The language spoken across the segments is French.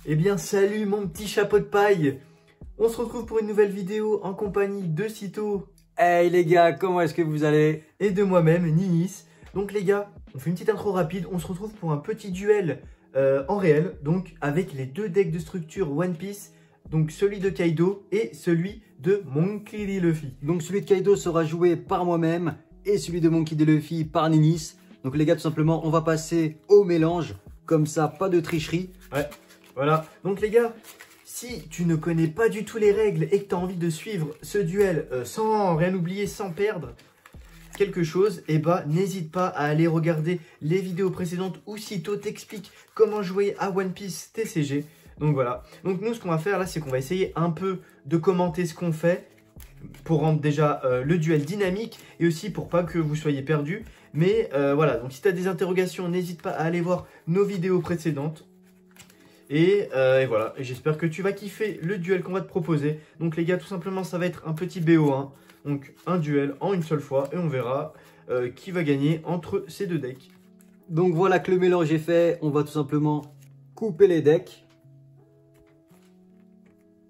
Eh bien salut mon petit chapeau de paille. On se retrouve pour une nouvelle vidéo en compagnie de Cito. Hey les gars, comment est-ce que vous allez? Et de moi-même, Ninis. Donc les gars, on fait une petite intro rapide. On se retrouve pour un petit duel en réel. Donc avec les deux decks de structure One Piece. Donc celui de Kaido et celui de Monkey D. Luffy. Donc celui de Kaido sera joué par moi-même et celui de Monkey D. Luffy par Ninis. Donc les gars, tout simplement, on va passer au mélange. Comme ça, pas de tricherie. Ouais, voilà. Donc les gars, si tu ne connais pas du tout les règles et que tu as envie de suivre ce duel sans rien oublier, sans perdre quelque chose, eh ben, n'hésite pas à aller regarder les vidéos précédentes où Cito t'explique comment jouer à One Piece TCG. Donc voilà. Donc nous, ce qu'on va faire là, c'est qu'on va essayer un peu de commenter ce qu'on fait pour rendre déjà le duel dynamique et aussi pour pas que vous soyez perdus. Mais voilà, donc si tu as des interrogations, n'hésite pas à aller voir nos vidéos précédentes. Et voilà, j'espère que tu vas kiffer le duel qu'on va te proposer. Donc les gars, tout simplement, ça va être un petit BO1. Donc un duel en une seule fois et on verra qui va gagner entre ces deux decks. Donc voilà que le mélange est fait. On va tout simplement couper les decks.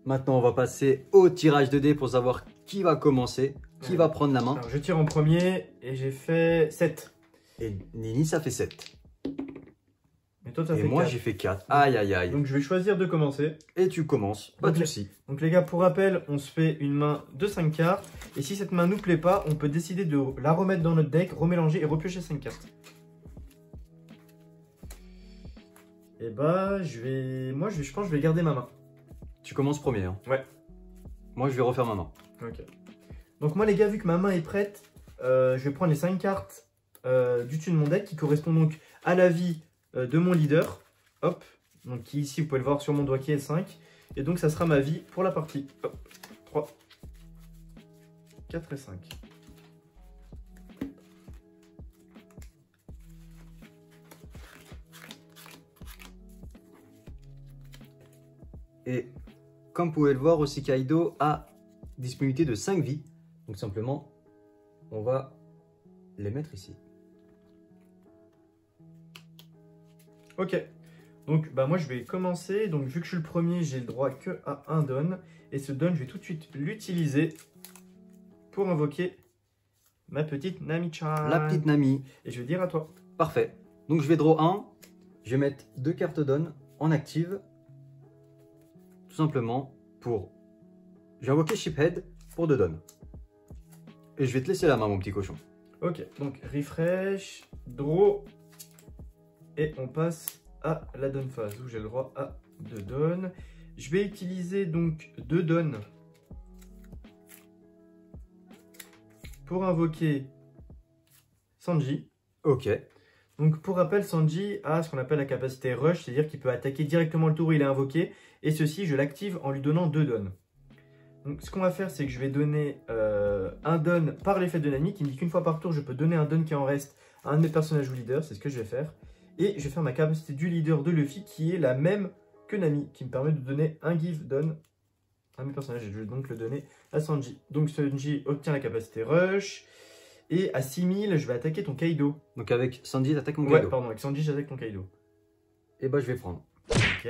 Maintenant, on va passer au tirage de dés pour savoir qui va commencer, qui va prendre la main. Alors, je tire en premier et j'ai fait 7. Et Nini, ça fait 7. Et toi, tu as Et fait moi, 4. j'ai fait 4. Aïe, aïe, aïe. Donc je vais choisir de commencer. Et tu commences, pas de Donc, soucis. Donc les gars, pour rappel, on se fait une main de 5 cartes. Et si cette main nous plaît pas, on peut décider de la remettre dans notre deck, remélanger et repiocher 5 cartes. Et bah, je pense que je vais garder ma main. Tu commences premier. Hein. Ouais. Moi, je vais refaire ma main. Ok. Donc moi les gars, vu que ma main est prête, je vais prendre les 5 cartes du dessus de mon deck qui correspondent donc à la vie de mon leader. Hop. Donc qui ici, vous pouvez le voir sur mon doigt qui est 5. Et donc ça sera ma vie pour la partie. Hop. 3, 4 et 5. Et comme vous pouvez le voir aussi, Kaido a disponibilité de 5 vies. Donc simplement, on va les mettre ici. Ok. Donc bah moi je vais commencer. Donc vu que je suis le premier, j'ai le droit que à un don. Et ce don, je vais tout de suite l'utiliser pour invoquer ma petite Nami-chan. La petite Nami. Et je vais dire à toi. Parfait. Donc je vais draw 1. Je vais mettre 2 cartes don en active. Tout simplement pour... J'ai invoqué Shiphead pour 2 don. Et je vais te laisser la main, mon petit cochon. Ok, donc refresh, draw. Et on passe à la don phase où j'ai le droit à 2 don. Je vais utiliser donc 2 don pour invoquer Sanji. Ok. Donc pour rappel, Sanji a ce qu'on appelle la capacité rush, c'est-à-dire qu'il peut attaquer directement le tour où il est invoqué. Et ceci, je l'active en lui donnant 2 dons. Donc ce qu'on va faire, c'est que je vais donner un don par l'effet de Nami, qui me dit qu'une fois par tour, je peux donner un don qui en reste à un de mes personnages ou leaders, c'est ce que je vais faire. Et je vais faire ma capacité du leader de Luffy, qui est la même que Nami, qui me permet de donner un give don à mes personnages. Et je vais donc le donner à Sanji. Donc Sanji obtient la capacité rush. Et à 6000, je vais attaquer ton Kaido. Donc avec Sanji, t'attaques mon Kaido. Ouais, pardon, avec Sanji, j'attaque ton Kaido. Et bah je vais prendre. Ok.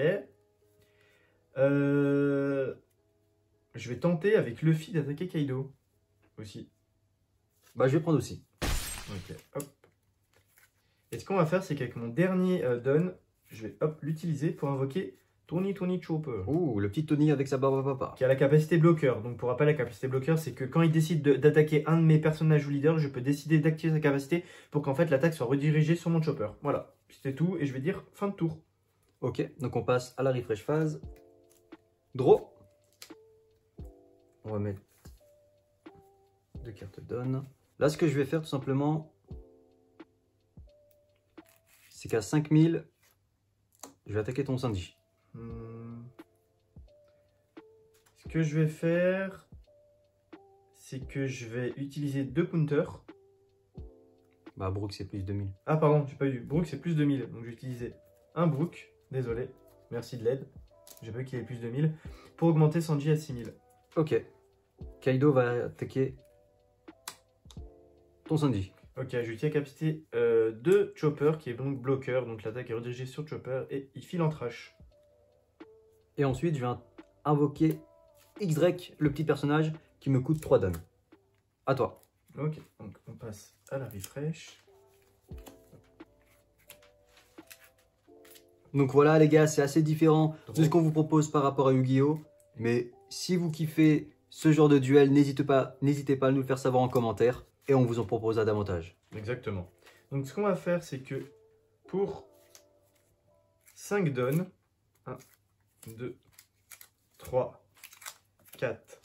Je vais tenter avec Luffy d'attaquer Kaido. Aussi. Bah je vais prendre aussi. Ok, hop. Et ce qu'on va faire, c'est qu'avec mon dernier don, je vais hop l'utiliser pour invoquer Tony Chopper. Ouh, le petit Tony avec sa barbe à papa. Qui a la capacité bloqueur. Donc pour rappel, la capacité bloqueur, c'est que quand il décide d'attaquer un de mes personnages ou leaders, je peux décider d'activer sa capacité pour qu'en fait l'attaque soit redirigée sur mon chopper. Voilà, c'était tout et je vais dire fin de tour. Ok, donc on passe à la refresh phase. Draw. On va mettre 2 cartes don. Là, ce que je vais faire tout simplement, c'est qu'à 5000, je vais attaquer ton Sanji. Ce que je vais faire, c'est que je vais utiliser 2 counters. Bah, Brook, c'est plus 2000. Ah, pardon, j'ai pas eu. Brook, c'est plus 2000. Donc, je vais utiliser un Brook. Désolé. Merci de l'aide. J'ai pas vu qu'il y ait plus 2000. Pour augmenter Sanji à 6000. Ok. Kaido va attaquer ton Sanji. Ok, je utilise la capacité de Chopper qui est donc bloqueur. Donc l'attaque est redirigée sur Chopper et il file en trash. Et ensuite, je vais invoquer X-Drake, le petit personnage qui me coûte 3 dons. À toi. Ok, donc on passe à la refresh. Donc voilà les gars, c'est assez différent de ce qu'on vous propose par rapport à Yu-Gi-Oh! Mais si vous kiffez ce genre de duel, n'hésitez pas à nous le faire savoir en commentaire et on vous en proposera davantage. Exactement. Donc ce qu'on va faire, c'est que pour 5 dons, 1, 2, 3, 4,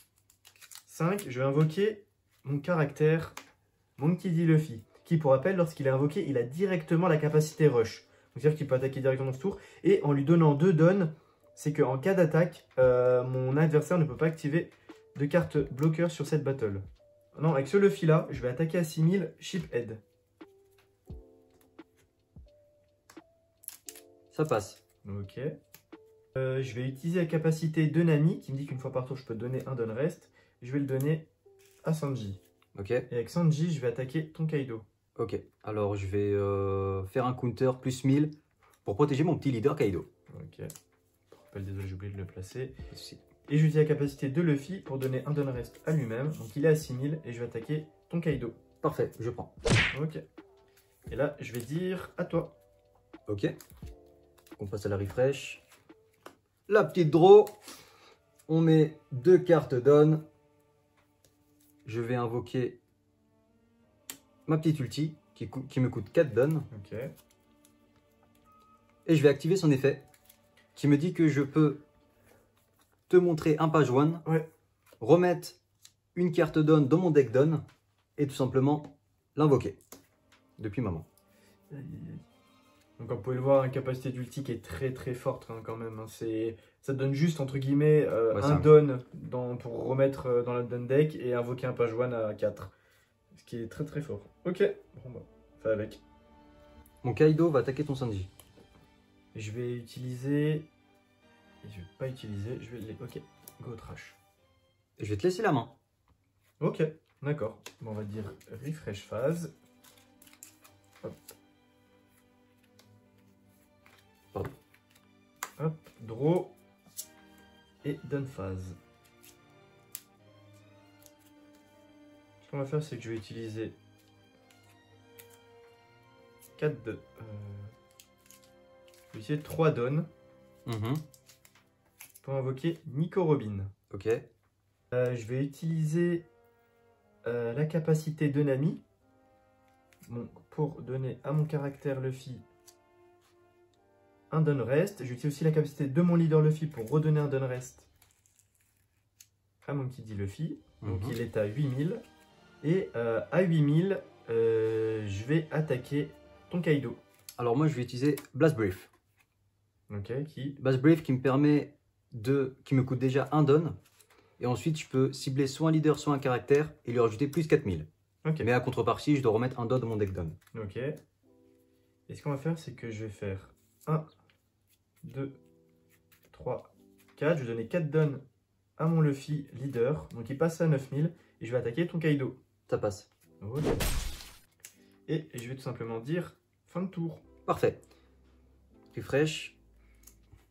5, je vais invoquer mon caractère Monkey D. Luffy, qui pour rappel, lorsqu'il est invoqué, il a directement la capacité rush. C'est-à-dire qu'il peut attaquer directement ce tour. Et en lui donnant 2 dons, c'est qu'en cas d'attaque, mon adversaire ne peut pas activer de carte bloqueur sur cette battle. Non, avec ce Luffy là, je vais attaquer à 6000 Shiphead. Ça passe. Ok. Je vais utiliser la capacité de Nami, qui me dit qu'une fois par tour, je peux donner un don rest. Je vais le donner à Sanji. Ok. Et avec Sanji, je vais attaquer Tonkaido. Ok. Alors je vais faire un counter plus 1000 pour protéger mon petit leader Kaido. Ok. Pour rappel, désolé, j'ai oublié de le placer. Pas de souci. Et j'utilise la capacité de Luffy pour donner un don rest à lui-même. Donc il est à 6000 et je vais attaquer Tonkaido. Parfait, je prends. Ok. Et là, je vais dire à toi. Ok. On passe à la refresh. La petite draw. On met 2 cartes don. Je vais invoquer ma petite ulti qui me coûte 4 dons. Ok. Et je vais activer son effet qui me dit que je peux te montrer un page 1, Ouais. remettre une carte don dans mon deck don et tout simplement l'invoquer depuis maman. Donc comme vous pouvez le voir, une capacité d'ulti qui est très forte hein, quand même. Hein. Ça donne juste entre guillemets un don pour remettre dans le don deck et invoquer un page 1 à 4. Ce qui est très fort. Ok, bon bah, on fait avec. Mon Kaido va attaquer ton Sanji. Je vais utiliser... Je vais pas utiliser, je vais les... Ok, go trash. Et je vais te laisser la main. Ok, d'accord. Bon, on va dire refresh phase. Hop. Pardon. Hop, draw et done phase. Ce qu'on va faire, c'est que je vais utiliser 4 de... je vais utiliser 3 dons pour invoquer Nico Robin. Ok. Je vais utiliser la capacité de Nami pour donner à mon caractère Luffy un don rest. J'utilise aussi la capacité de mon leader Luffy pour redonner un don rest à mon petit Luffy. Donc il est à 8000. Et à 8000, je vais attaquer Tonkaido. Alors moi je vais utiliser Blast Brief. Ok, Blast Brief qui me permet qui me coûte déjà un don. Et ensuite je peux cibler soit un leader soit un caractère et lui rajouter plus 4000. Okay. Mais à contrepartie je dois remettre un don dans mon deck don. Ok. Et ce qu'on va faire c'est que je vais faire 1, 2, 3, 4. Je vais donner 4 dons à mon Luffy leader. Donc il passe à 9000 et je vais attaquer Tonkaido. Ça passe. Ok. Et je vais tout simplement dire fin de tour. Parfait. Refresh.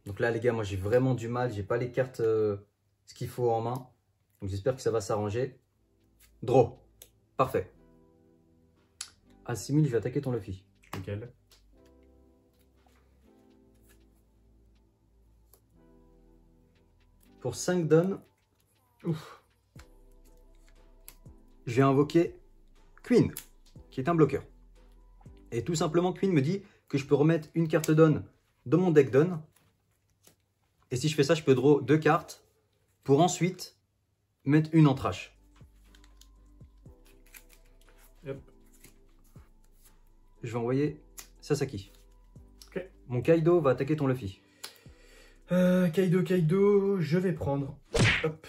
Donc là les gars, moi j'ai vraiment du mal. J'ai pas les cartes ce qu'il faut en main. Donc j'espère que ça va s'arranger. Draw. Parfait. À 6000 je vais attaquer ton Luffy. Nickel. Pour 5 dons, Ouf. je vais invoquer Queen, qui est un bloqueur. Et tout simplement, Queen me dit que je peux remettre une carte don dans mon deck don. Et si je fais ça, je peux draw 2 cartes pour ensuite mettre une en trash. Yep. Je vais envoyer Sasaki. Ok. Mon Kaido va attaquer ton Luffy. Kaido, je vais prendre. Hop.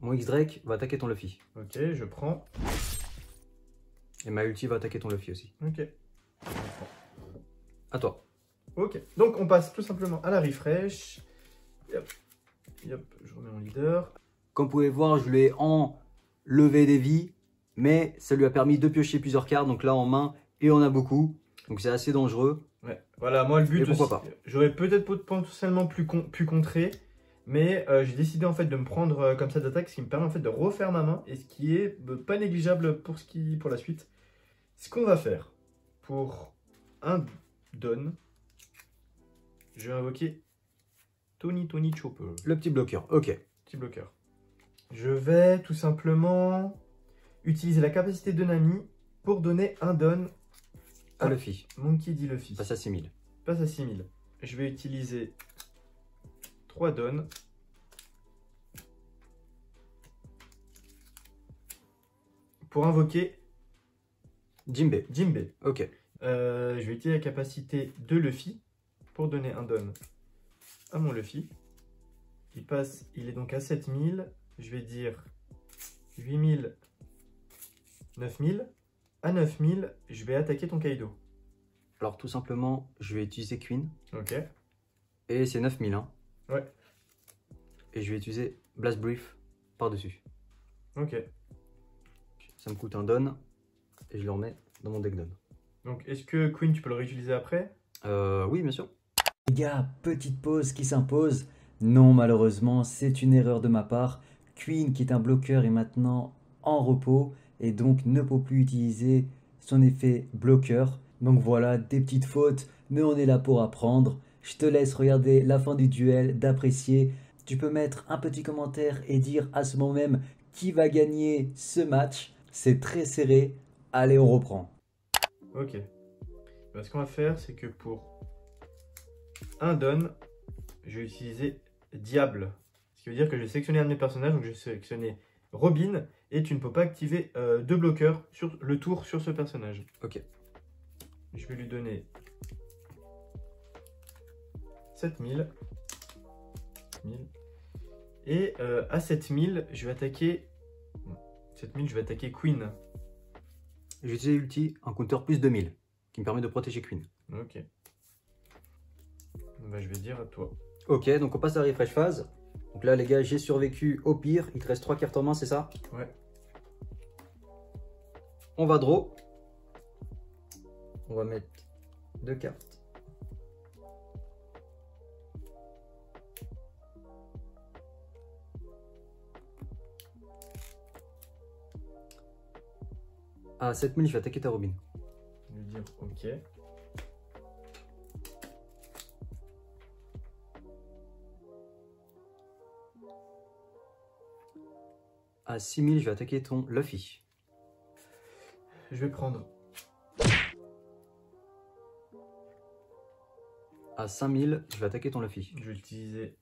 Mon X-Drake va attaquer ton Luffy. Ok, je prends. Et ma ulti va attaquer ton Luffy aussi. Ok. À toi. Ok, donc on passe tout simplement à la refresh. Yep. Yep, je remets mon leader. Comme vous pouvez voir, je lui ai enlevé des vies, mais ça lui a permis de piocher plusieurs cartes. Donc là, en main, et on a beaucoup. Donc c'est assez dangereux. Ouais. Voilà, moi le but Et pourquoi aussi, pas. j'aurais peut-être potentiellement pu contrer, mais j'ai décidé en fait de me prendre comme ça d'attaque, ce qui me permet en fait de refaire ma main, et ce qui est pas négligeable pour la suite. Ce qu'on va faire pour un don, je vais invoquer Tony Chopper, Le petit bloqueur, ok. petit bloqueur. Je vais tout simplement utiliser la capacité de Nami pour donner un don À Luffy, Monkey D. Luffy. passe à 6000. Passe à 6000. Je vais utiliser 3 dons. Pour invoquer Jinbe, Jinbe. ok. Je vais utiliser la capacité de Luffy pour donner un don à mon Luffy. Il est donc à 7000. Je vais dire 8000, 9000. À 9000, je vais attaquer ton Kaido. Alors tout simplement, je vais utiliser Queen. Ok. Et c'est 9000, hein. Ouais. Et je vais utiliser Blast Brief par-dessus. Ok. Ça me coûte un don. Et je le remets dans mon deck don. Donc, est-ce que Queen, tu peux le réutiliser après? Oui, bien sûr. Les gars, petite pause qui s'impose. Non, malheureusement, c'est une erreur de ma part. Queen, qui est un bloqueur, est maintenant en repos et donc ne peut plus utiliser son effet bloqueur. Donc voilà, des petites fautes, mais on est là pour apprendre. Je te laisse regarder la fin du duel, d'apprécier. Tu peux mettre un petit commentaire et dire à ce moment même qui va gagner ce match. C'est très serré. Allez, on reprend. Ok. Ben, ce qu'on va faire, c'est que pour un don, je vais utiliser Diable. Ce qui veut dire que je vais sélectionner un de mes personnages, donc je vais sélectionner Robin, et tu ne peux pas activer deux bloqueurs sur le tour sur ce personnage. Ok. Je vais lui donner 7000. 7000. Et à 7000, je vais attaquer... 7000, je vais attaquer Queen. Je vais utiliser ulti, un counter plus 2000, qui me permet de protéger Queen. Ok. Bah, je vais dire à toi. Ok, donc on passe à la refresh phase. Donc là les gars, j'ai survécu au pire. Il te reste 3 cartes en main, c'est ça? Ouais. On va draw. On va mettre 2 cartes. À 7000, je vais attaquer ta Robin. Je vais dire ok. À 6000, je vais attaquer ton Luffy. Je vais prendre. À 5000, je vais attaquer ton Luffy. Je vais utiliser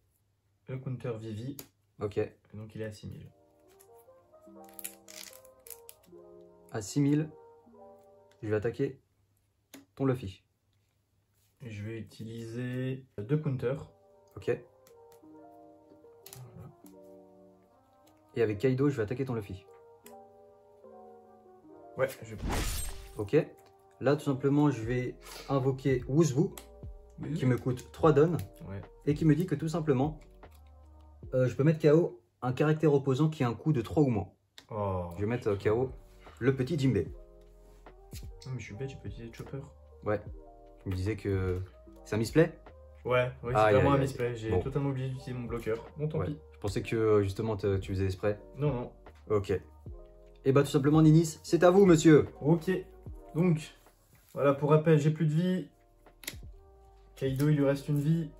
le counter Vivi. Ok. Et donc il est à 6000. À 6000, je vais attaquer ton Luffy. Je vais utiliser deux counters. Ok. Et avec Kaido, je vais attaquer ton Luffy. Ouais, je prends. Ok. Là, tout simplement, je vais invoquer Wuzbu, qui me coûte 3 dons, Ouais. et qui me dit que tout simplement, je peux mettre KO un caractère opposant qui a un coût de 3 ou moins. Oh. Je vais mettre KO le petit Jinbe. Non, mais je suis bête, j'ai pas utilisé Chopper. Ouais. Tu me disais que c'est un misplay? Ouais, c'est Aïe, vraiment aïe, un aïe. misplay. J'ai Bon. totalement oublié d'utiliser mon bloqueur. Bon, tant Ouais. pis. Je pensais que justement tu faisais exprès. Non, non. Ok. Et bah tout simplement Ninis, c'est à vous monsieur. Ok. Donc, voilà, pour rappel, j'ai plus de vie. Kaido, il lui reste une vie.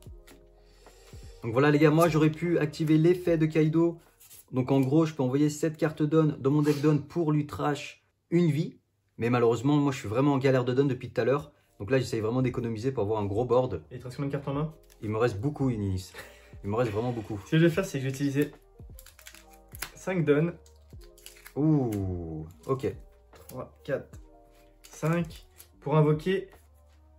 Donc voilà les gars, moi j'aurais pu activer l'effet de Kaido. Donc en gros, je peux envoyer 7 cartes don dans mon deck don pour lui trash une vie. Mais malheureusement, moi je suis vraiment en galère de don depuis tout à l'heure. Donc là, j'essaye vraiment d'économiser pour avoir un gros board. Et il te reste combien de cartes en main? Il me reste beaucoup, Ninis. Il me reste vraiment beaucoup. Ce que je vais faire, c'est que je vais utiliser 5 dons. Ouh, ok. 3, 4, 5. Pour invoquer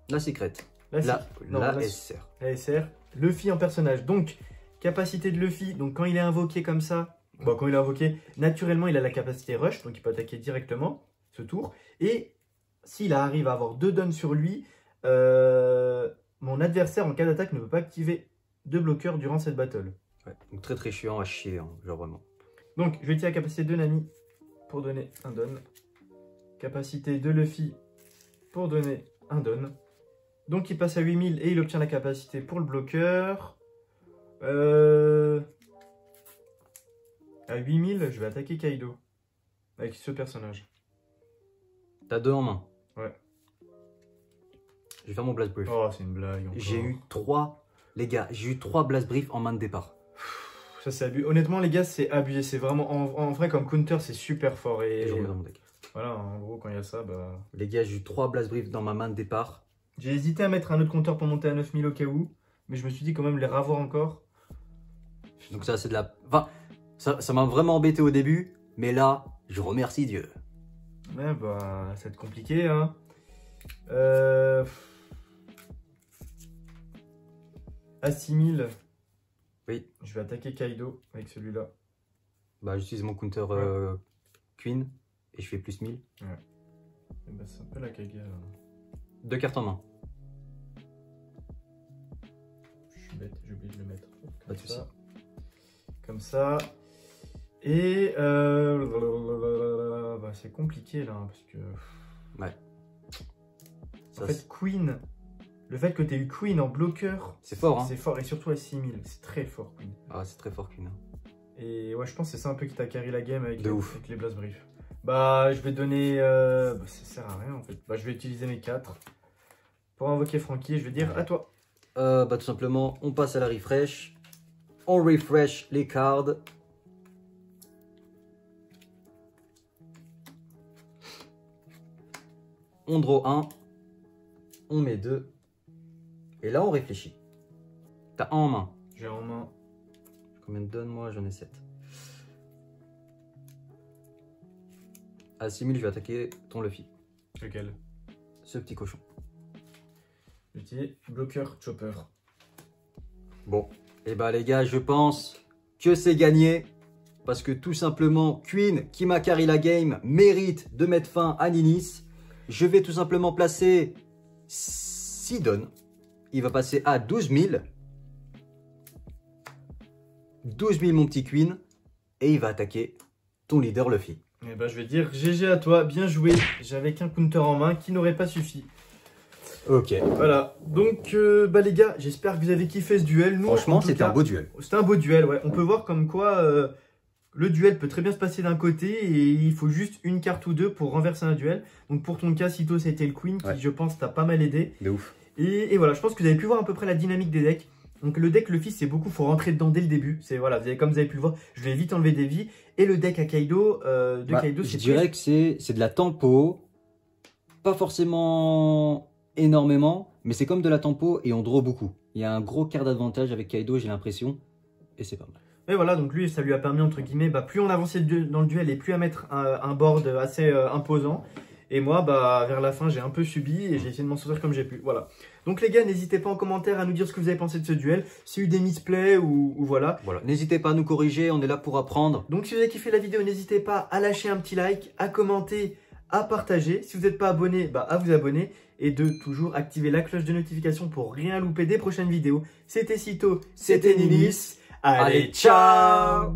La secrète. la La SR. la SR. Luffy en personnage. Donc, capacité de Luffy. Donc, quand il est invoqué comme ça, bon, quand il est invoqué, naturellement, il a la capacité rush. Donc, il peut attaquer directement ce tour. Et s'il arrive à avoir 2 dons sur lui, mon adversaire en cas d'attaque ne peut pas activer de bloqueur durant cette battle. Ouais, donc très très chiant à chier, hein, genre vraiment. Donc, je vais utiliser la capacité de Nami pour donner un don. Capacité de Luffy pour donner un don. Donc il passe à 8000 et il obtient la capacité pour le bloqueur. À 8000, je vais attaquer Kaido. Avec ce personnage. T'as 2 en main. Ouais. Je vais faire mon Blast Brief. Oh, c'est une blague. encore. J'ai eu 3, les gars, j'ai eu 3 Blast Brief en main de départ. Ça, c'est abusé. Honnêtement, les gars, c'est abusé. C'est vraiment. En vrai, comme counter, c'est super fort. Et Et je remets dans mon deck. voilà, en gros, quand il y a ça, bah. Les gars, j'ai eu 3 Blast Brief dans ma main de départ. J'ai hésité à mettre un autre compteur pour monter à 9000 au cas où. Mais je me suis dit quand même les ravoir encore. Donc ça, c'est de la... Enfin, ça m'a vraiment embêté au début. Mais là, je remercie Dieu. Ouais, bah, ça va être compliqué, hein. À 6000. Oui. Je vais attaquer Kaido avec celui-là. Bah, j'utilise mon counter Queen. Et je fais plus 1000. Et bah, c'est un peu la caga. 2 cartes en main. Je suis bête, j'ai oublié de le mettre. Pas de soucis. Comme ça. Et bah, c'est compliqué là, hein, parce que... Ouais. En fait, Queen, le fait que tu aies eu Queen en bloqueur, c'est fort, hein. C'est fort, et surtout à 6000, c'est très fort Queen. Ah, c'est très fort Queen. Et ouais, je pense que c'est ça un peu qui t'a carry la game avec, avec les Blast Brief. Bah, je vais donner... bah, ça sert à rien en fait. Bah, je vais utiliser mes 4 pour invoquer Frankie et je vais dire à toi. Bah, tout simplement, on passe à la refresh. On refresh les cards. On draw 1. On met 2. Et là, on réfléchit. T'as 1 en main. J'ai en main. Combien de donnes moi? J'en ai 7. À 6000, je vais attaquer ton Luffy. Lequel? Ce petit cochon. J'utilise bloqueur chopper. Bon. Et bah les gars, je pense que c'est gagné. Parce que tout simplement, Queen, qui m'a carry la game, mérite de mettre fin à Ninis. Je vais tout simplement placer 6 donnes. Il va passer à 12 000. 12 000 mon petit Queen. Et il va attaquer ton leader Luffy. Et bah je vais dire GG à toi, bien joué. J'avais qu'un counter en main qui n'aurait pas suffi. Ok. Voilà, donc bah les gars, j'espère que vous avez kiffé ce duel. Nous, franchement, c'était un beau duel. C'était un beau duel, ouais. On peut voir comme quoi le duel peut très bien se passer d'un côté et il faut juste une carte ou deux pour renverser un duel. Donc pour ton cas, Cito, c'était le Queen qui, je pense, t'a pas mal aidé. De ouf. Et voilà, je pense que vous avez pu voir à peu près la dynamique des decks. Donc le deck Luffy, c'est beaucoup, faut rentrer dedans dès le début. C'est voilà, comme vous avez pu le voir, je vais vite enlever des vies. Et le deck à Kaido, Kaido, je dirais que c'est de la tempo, pas forcément énormément, mais c'est comme de la tempo et on draw beaucoup. Il y a un gros quart d'avantage avec Kaido, j'ai l'impression, et c'est pas mal. Et voilà, donc lui, ça lui a permis, entre guillemets, bah, plus on avançait dans le duel et plus à mettre un board assez imposant. Et moi, bah, vers la fin, j'ai un peu subi et j'ai essayé de m'en sortir comme j'ai pu. Voilà. Donc les gars, n'hésitez pas en commentaire à nous dire ce que vous avez pensé de ce duel. S'il y a eu des misplays ou voilà. N'hésitez pas à nous corriger, on est là pour apprendre. Donc si vous avez kiffé la vidéo, n'hésitez pas à lâcher un petit like, à commenter, à partager. Si vous n'êtes pas abonné, bah, à vous abonner. Et de toujours activer la cloche de notification pour rien louper des prochaines vidéos. C'était Cito, c'était Ninis. Allez, ciao!